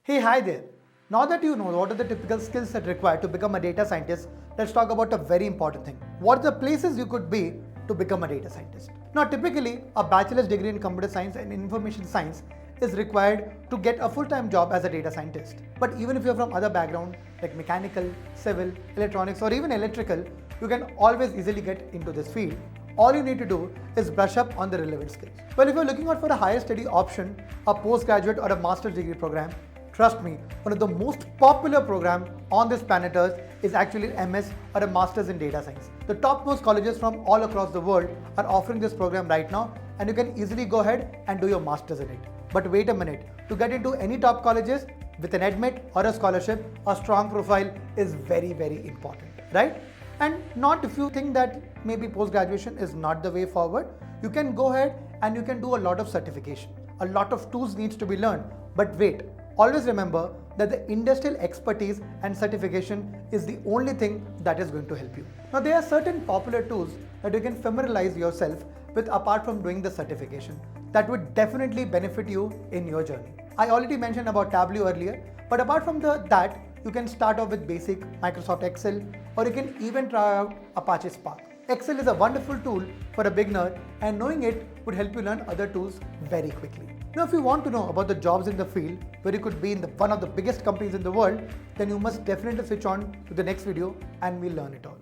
Hey, hi there. Now that you know what are the typical skills that required to become a data scientist, let's talk about a very important thing. What are the places you could be to become a data scientist? Now, typically, a bachelor's degree in computer science and information science is required to get a full-time job as a data scientist. But even if you're from other background like mechanical, civil, electronics, or even electrical, you can always easily get into this field. All you need to do is brush up on the relevant skills. Well, if you're looking out for a higher study option, a postgraduate or a master's degree program, trust me, one of the most popular programs on this planet Earth is actually MS or a Master's in Data Science. The topmost colleges from all across the world are offering this program right now, and you can easily go ahead and do your Master's in it. But wait a minute, to get into any top colleges with an admit or a scholarship, a strong profile is very, very important, right? And not if you think that maybe post-graduation is not the way forward, you can go ahead and you can do a lot of certification. A lot of tools needs to be learned, but wait. Always remember that the industrial expertise and certification is the only thing that is going to help you. Now, there are certain popular tools that you can familiarize yourself with apart from doing the certification that would definitely benefit you in your journey. I already mentioned about Tableau earlier, but apart from that, you can start off with basic Microsoft Excel, or you can even try out Apache Spark. Excel is a wonderful tool for a beginner, and knowing it would help you learn other tools very quickly. Now, if you want to know about the jobs in the field where you could be in one of the biggest companies in the world, then you must definitely switch on to the next video and we'll learn it all.